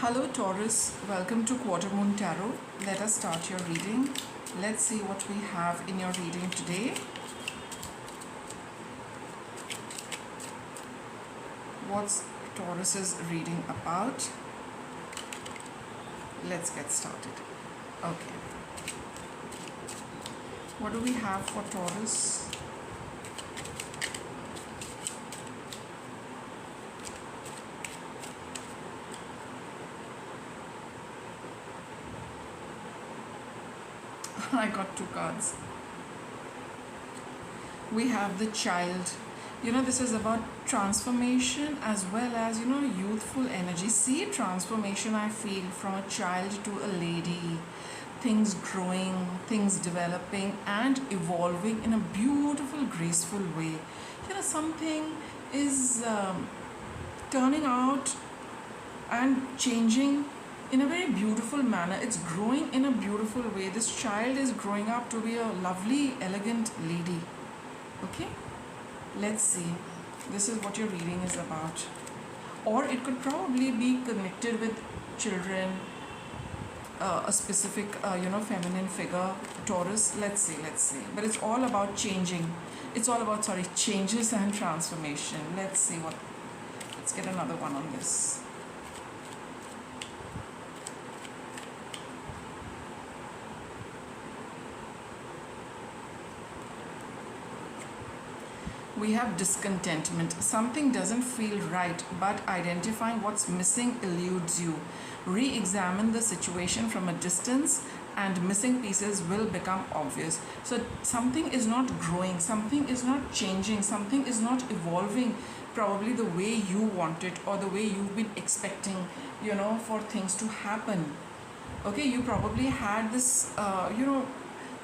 Hello Taurus, welcome to Quarter Moon Tarot. Let us start your reading. Let's see what we have in your reading today. What's Taurus's reading about? Let's get started. Okay. What do we have for Taurus? I got two cards. We have the child. This is about transformation as well as, youthful energy. See, transformation I feel from a child to a lady. Things growing, things developing and evolving in a beautiful, graceful way. Something is turning out and changing in a very beautiful manner. It's growing in a beautiful way. This child is growing up to be a lovely, elegant lady. Okay, let's see. This is what your reading is about. Or it could probably be connected with children, a specific, feminine figure, Taurus. Let's see. But it's all about changing. It's all about, changes and transformation. Let's see what. Let's get another one on this. We have discontentment. Something doesn't feel right, but identifying what's missing eludes you. Re-examine the situation from a distance and missing pieces will become obvious. So something is not growing, something is not changing, something is not evolving probably the way you want it or the way you've been expecting, for things to happen. Okay, you probably had this,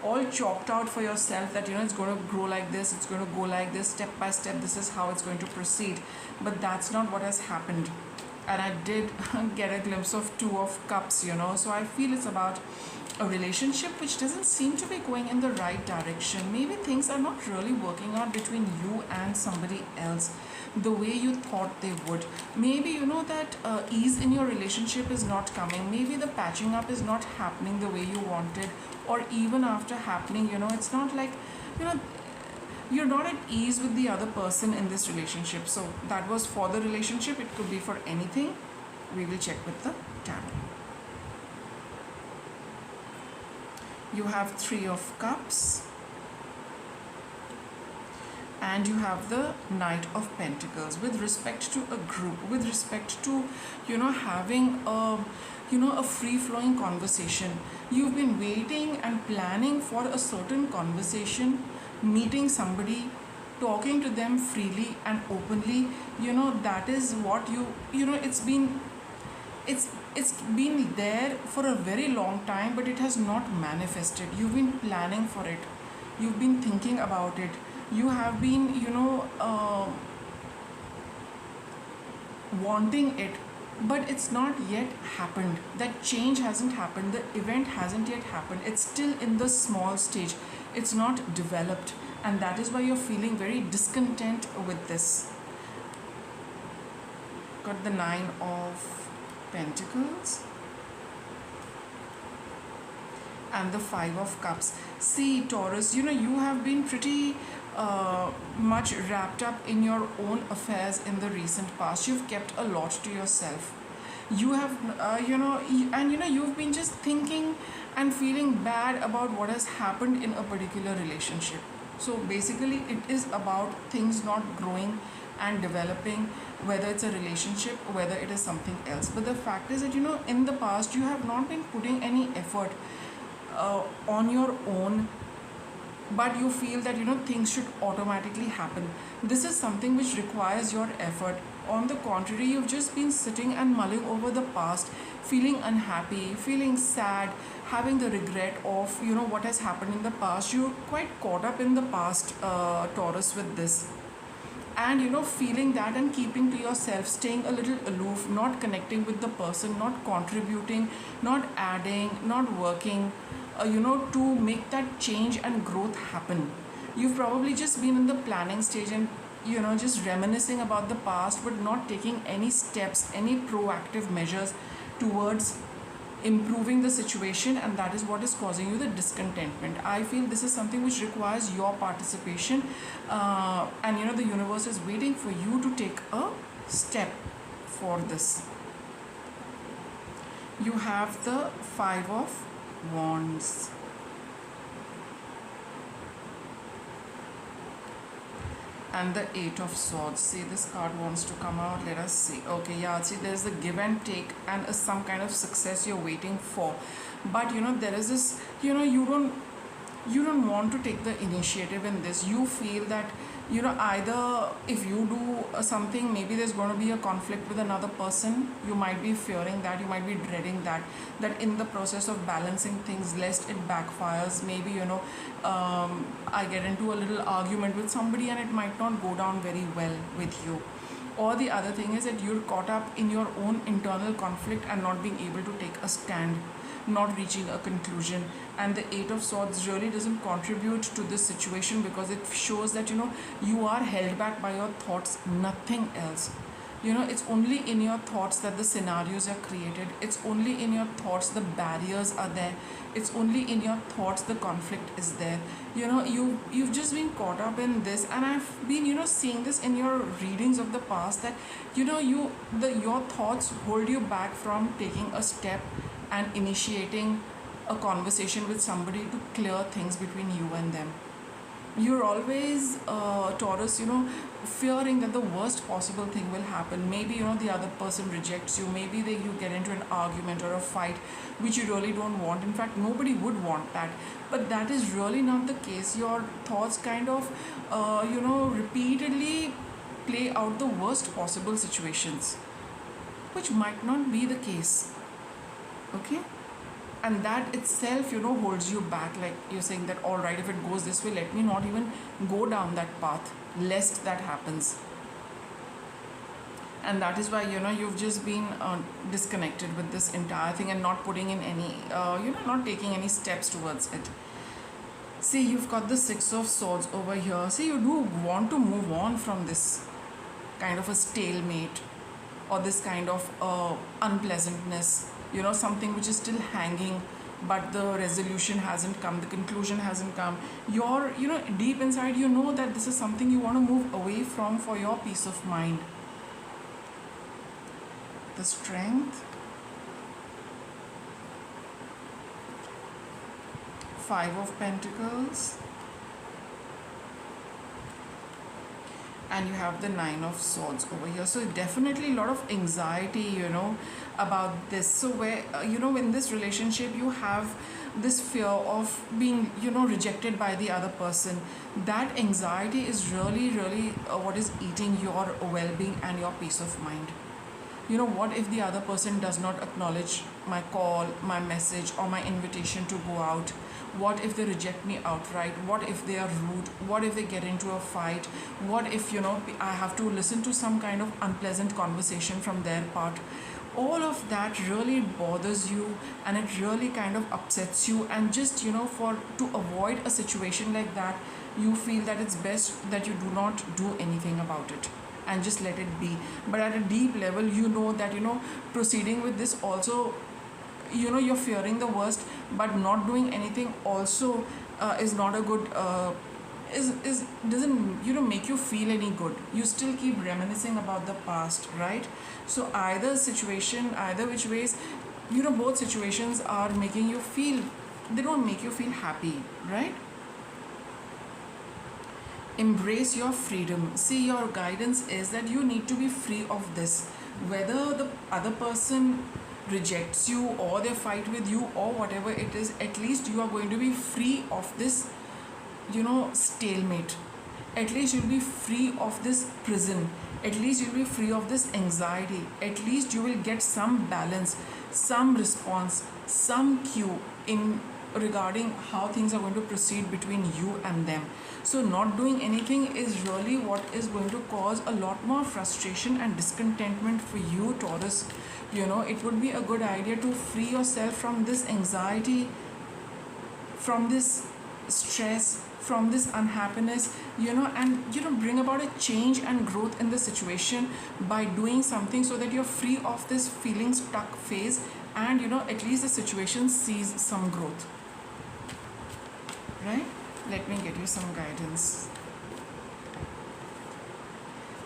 all chalked out for yourself that it's going to grow like this, it's going to go like this, step by step, this is how it's going to proceed. But that's not what has happened. And I did get a glimpse of Two of Cups, so I feel it's about a relationship which doesn't seem to be going in the right direction. Maybe things are not really working out between you and somebody else the way you thought they would. Maybe that ease in your relationship is not coming. Maybe the patching up is not happening the way you wanted, or even after happening, it's not like, you're not at ease with the other person in this relationship. So that was for the relationship. It could be for anything. We will check with the tarot. You have Three of Cups. And you have the Knight of Pentacles. With respect to a group, with respect to, having a free-flowing conversation. You've been waiting and planning for a certain conversation, meeting somebody, talking to them freely and openly. That is what it's been there for a very long time, but it has not manifested. You've been planning for it. You've been thinking about it. You have been, wanting it, but it's not yet happened. That change hasn't happened. The event hasn't yet happened. It's still in the small stage. It's not developed. And that is why you're feeling very discontent with this. Got the Nine of Pentacles. And the Five of Cups. See, Taurus, you have been pretty much wrapped up in your own affairs in the recent past. You've kept a lot to yourself. You have, you've been just thinking and feeling bad about what has happened in a particular relationship. So basically, it is about things not growing and developing, whether it's a relationship, whether it is something else. But the fact is that, in the past, you have not been putting any effort on your own, but you feel that things should automatically happen. This is something which requires your effort. On the contrary, you've just been sitting and mulling over the past, feeling unhappy, feeling sad, having the regret of what has happened in the past. You're quite caught up in the past, Taurus, with this. And feeling that and keeping to yourself, staying a little aloof, not connecting with the person, not contributing, not adding, not working, to make that change and growth happen. You've probably just been in the planning stage and just reminiscing about the past, but not taking any steps, any proactive measures towards improving the situation, and that is what is causing you the discontentment. I feel this is something which requires your participation, and the universe is waiting for you to take a step for this. You have the Five of Wands. And the Eight of Swords. See, this card wants to come out. Let us see. Okay, yeah, see, there's the give and take and some kind of success you're waiting for. But there is this, you don't want to take the initiative in this. You feel that either if you do something, maybe there's going to be a conflict with another person. You might be fearing that, you might be dreading that in the process of balancing things, lest it backfires, maybe I get into a little argument with somebody and it might not go down very well with you. Or the other thing is that you're caught up in your own internal conflict and not being able to take a stand, not reaching a conclusion. And the Eight of Swords really doesn't contribute to this situation, because it shows that you are held back by your thoughts, nothing else. It's only in your thoughts that the scenarios are created. It's only in your thoughts the barriers are there. It's only in your thoughts the conflict is there. You've just been caught up in this, and I've been seeing this in your readings of the past, that your thoughts hold you back from taking a step and initiating a conversation with somebody to clear things between you and them. You're always, Taurus, fearing that the worst possible thing will happen. Maybe, the other person rejects you. Maybe you get into an argument or a fight, which you really don't want. In fact, nobody would want that. But that is really not the case. Your thoughts kind of, repeatedly play out the worst possible situations, which might not be the case. Okay? And that itself holds you back. Like you're saying that, all right, if it goes this way, let me not even go down that path, lest that happens. And that is why you've just been disconnected with this entire thing and not putting in any not taking any steps towards it. See, you've got the Six of Swords over here. See, you do want to move on from this kind of a stalemate, or this kind of unpleasantness, something which is still hanging, but the resolution hasn't come, the conclusion hasn't come. You're, deep inside, that this is something you want to move away from for your peace of mind. The Strength, Five of Pentacles, and you have the Nine of Swords over here. So definitely a lot of anxiety, about this. So where, in this relationship, you have this fear of being, rejected by the other person. That anxiety is really, really what is eating your well-being and your peace of mind. What if the other person does not acknowledge my call, my message, or my invitation to go out? What if they reject me outright? What if they are rude? What if they get into a fight? What if, I have to listen to some kind of unpleasant conversation from their part? All of that really bothers you, and it really kind of upsets you. And just, to avoid a situation like that, you feel that it's best that you do not do anything about it and just let it be. But at a deep level, that, proceeding with this also, you're fearing the worst, but not doing anything also is not a good, doesn't, make you feel any good. You still keep reminiscing about the past, right? So either situation, either which ways, both situations are making you feel, they don't make you feel happy, right? Embrace your freedom. See, your guidance is that you need to be free of this. Whether the other person rejects you, or they fight with you, or whatever it is, at least you are going to be free of this, stalemate. At least you'll be free of this prison. At least you'll be free of this anxiety. At least you will get some balance, some response, some cue in regarding how things are going to proceed between you and them. So not doing anything is really what is going to cause a lot more frustration and discontentment for you, Taurus. It would be a good idea to free yourself from this anxiety, from this stress, from this unhappiness, and bring about a change and growth in the situation by doing something, so that you're free of this feeling stuck phase, and at least the situation sees some growth, right? Let me get you some guidance.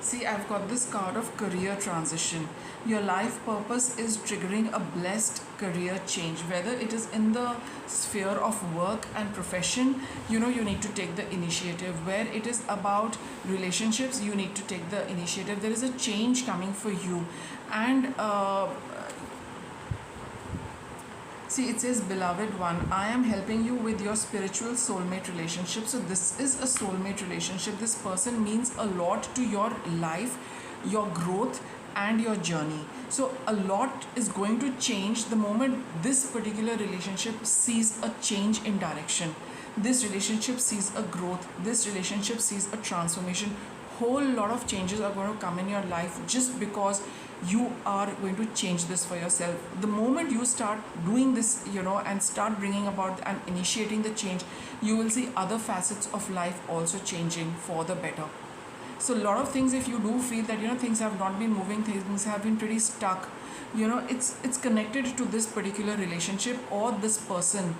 See, I've got this card of career transition. Your life purpose is triggering a blessed career change, whether it is in the sphere of work and profession. You need to take the initiative. Where it is about relationships, you need to take the initiative. There is a change coming for you. And see, it says, beloved one, I am helping you with your spiritual soulmate relationship. So this is a soulmate relationship. This person means a lot to your life, your growth, and your journey. So a lot is going to change the moment this particular relationship sees a change in direction. This relationship sees a growth. This relationship sees a transformation. Whole lot of changes are going to come in your life just because you are going to change this for yourself. The moment you start doing this, and start bringing about and initiating the change, you will see other facets of life also changing for the better. So a lot of things, if you do feel that things have not been moving, things have been pretty stuck, it's connected to this particular relationship or this person,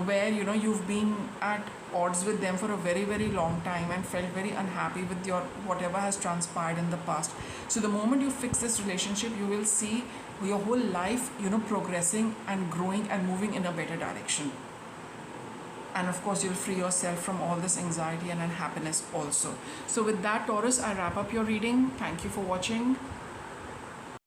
where you've been at odds with them for a very, very long time and felt very unhappy with your whatever has transpired in the past. So the moment you fix this relationship, you will see your whole life progressing and growing and moving in a better direction. And of course, you'll free yourself from all this anxiety and unhappiness also. So with that, Taurus, I wrap up your reading. Thank you for watching.